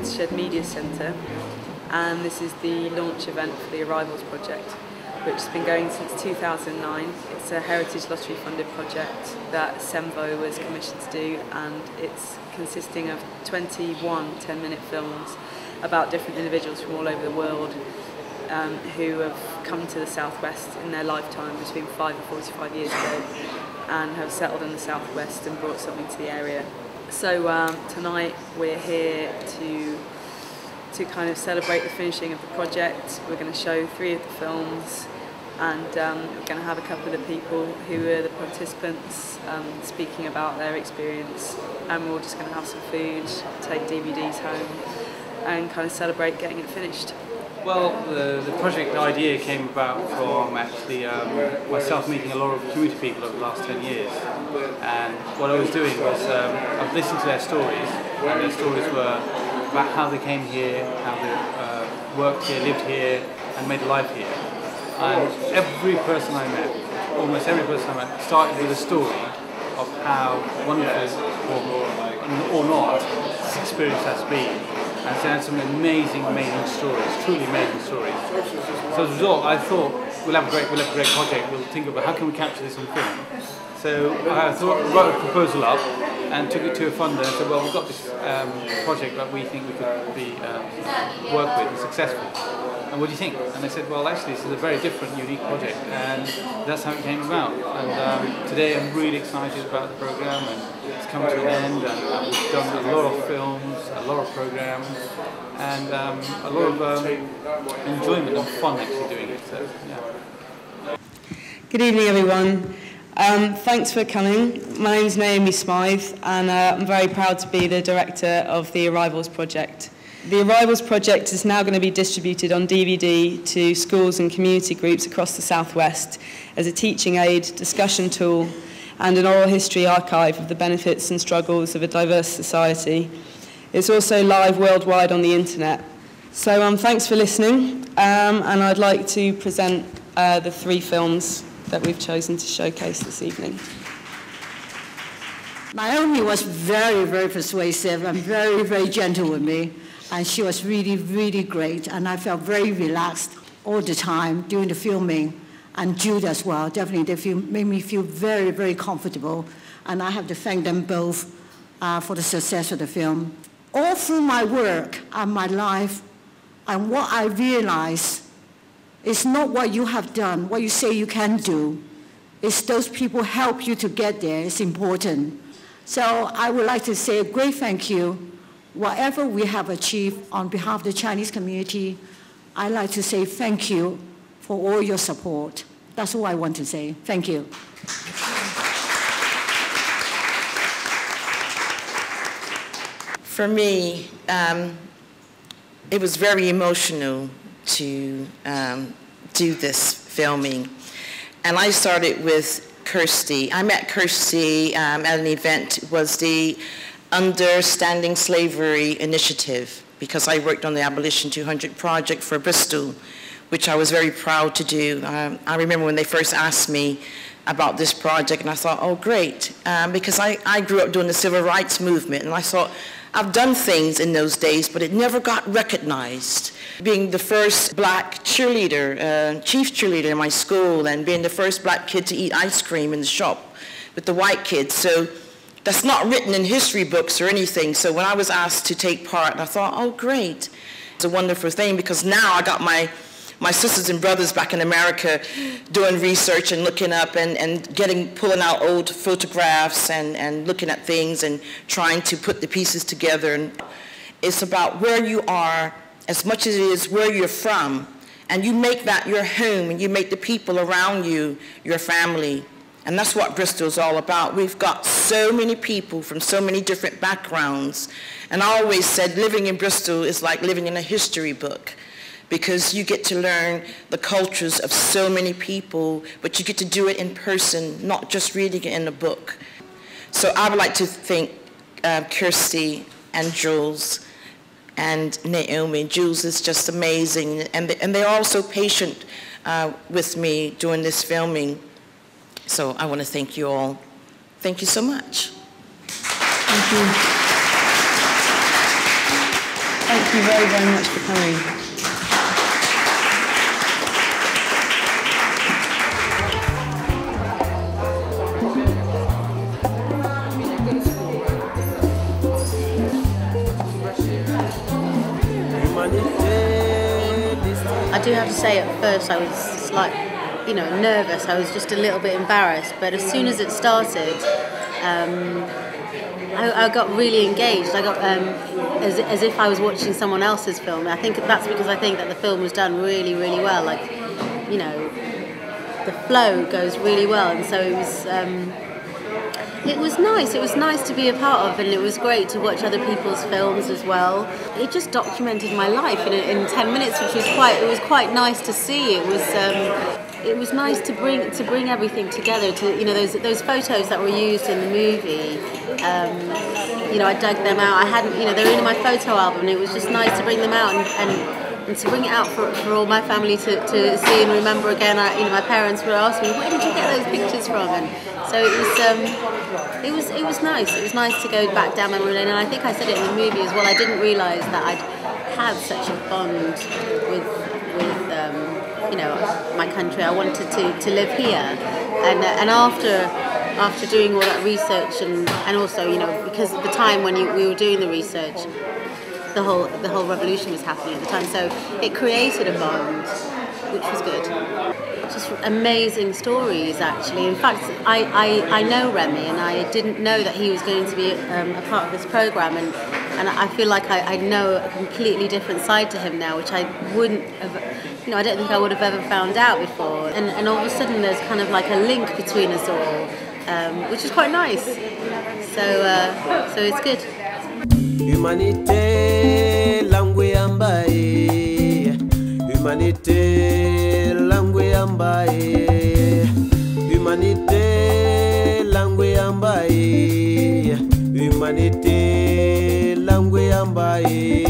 Watershed Media Centre, and this is the launch event for the Arrivals project, which has been going since 2009. It's a heritage lottery funded project that Cemvo was commissioned to do, and it's consisting of 21 10-minute films about different individuals from all over the world who have come to the Southwest in their lifetime between 5 and 45 years ago and have settled in the Southwest and brought something to the area. So tonight we're here to kind of celebrate the finishing of the project. We're going to show 3 of the films, and we're going to have a couple of the people who are the participants speaking about their experience, and we're all just going to have some food, take DVDs home and kind of celebrate getting it finished. Well, the project idea came about from actually myself meeting a lot of community people over the last 10 years. And what I was doing was I was listening to their stories, and their stories were about how they came here, how they worked here, lived here, and made a life here. And every person I met, almost every person I met, started with a story of how wonderful or not this experience has been. And they had some amazing stories, truly amazing stories. So as a result, I thought we'll have a great project. We'll think about how can we capture this on film. So I wrote a proposal up and took it to a funder and said, well, we've got this project that we think we could work with and successful. And what do you think? And they said, well, actually, this is a very different, unique project, and that's how it came about. And today I'm really excited about the program, and it's come to an end, and we've done a lot of films, a lot of programs, and a lot of enjoyment and fun actually doing it. So, yeah. Good evening, everyone. Thanks for coming. My name is Naomi Smythe, and I'm very proud to be the director of the Arrivals project. The Arrivals project is now going to be distributed on DVD to schools and community groups across the Southwest as a teaching aid, discussion tool, and an oral history archive of the benefits and struggles of a diverse society. It's also live worldwide on the internet. So thanks for listening, and I'd like to present the 3 films that we've chosen to showcase this evening. Naomi was very persuasive and very gentle with me. And she was really great, and I felt very relaxed all the time during the filming, and Jude as well. Definitely, they made me feel very comfortable, and I have to thank them both for the success of the film. All through my work and my life, and what I realized is not what you have done, what you say you can do. It's those people help you to get there. It's important. So I would like to say a great thank you. Whatever we have achieved on behalf of the Chinese community, I'd like to say thank you for all your support. That's all I want to say. Thank you. For me, it was very emotional to do this filming. And I started with Kirsty. I met Kirsty at an event. It was the Understanding Slavery Initiative, because I worked on the Abolition 200 project for Bristol, which I was very proud to do. I remember when they first asked me about this project, and I thought, oh great, because I grew up doing the civil rights movement, and I thought, I've done things in those days, but it never got recognized. Being the first black cheerleader, chief cheerleader in my school, and being the first black kid to eat ice cream in the shop with the white kids. So that's not written in history books or anything. So when I was asked to take part, I thought, oh, great. It's a wonderful thing, because now I got my sisters and brothers back in America doing research and looking up and pulling out old photographs and looking at things and trying to put the pieces together. And it's about where you are as much as it is where you're from. And you make that your home, and you make the people around you your family. And that's what Bristol is all about. We've got so many people from so many different backgrounds. And I always said living in Bristol is like living in a history book, because you get to learn the cultures of so many people, but you get to do it in person, not just reading it in a book. So I would like to thank Kirsty and Jules and Naomi. Jules is just amazing, and they're all so patient with me during this filming. So I want to thank you all. Thank you so much. Thank you. Thank you very, very much for coming. I do have to say, at first I was nervous. I was just a little bit embarrassed, but as soon as it started, I got really engaged. I got as if I was watching someone else's film. I think that's because I think that the film was done really, really well. Like, you know, the flow goes really well, and so it was nice. It was nice to be a part of, and it was great to watch other people's films as well. It just documented my life in 10 minutes, which was quite nice to see. It was nice to bring everything together. To, you know, those photos that were used in the movie. You know, I dug them out. I hadn't, you know, they're in my photo album, and it was just nice to bring them out and to bring it out for all my family to see and remember again. You know, my parents were asking me, where did you get those pictures from? And so it was nice. It was nice to go back down memory lane, and I think I said it in the movie as well. I didn't realise that I'd had such a bond with you know, my country. I wanted to live here, and after doing all that research and also, you know, because at the time when we were doing the research, the whole revolution was happening at the time, so it created a bond, which was good. Just amazing stories, actually. In fact, I know Remy, and I didn't know that he was going to be a part of this programme, and I feel like I know a completely different side to him now, which I wouldn't have, you know, I don't think I would have ever found out before. And all of a sudden there's kind of like a link between us all, which is quite nice. So it's good. Humanité, langue ambaye. Humanité, langue ambaye. Humanité, langue ambaye. Humanité, langue ambaye.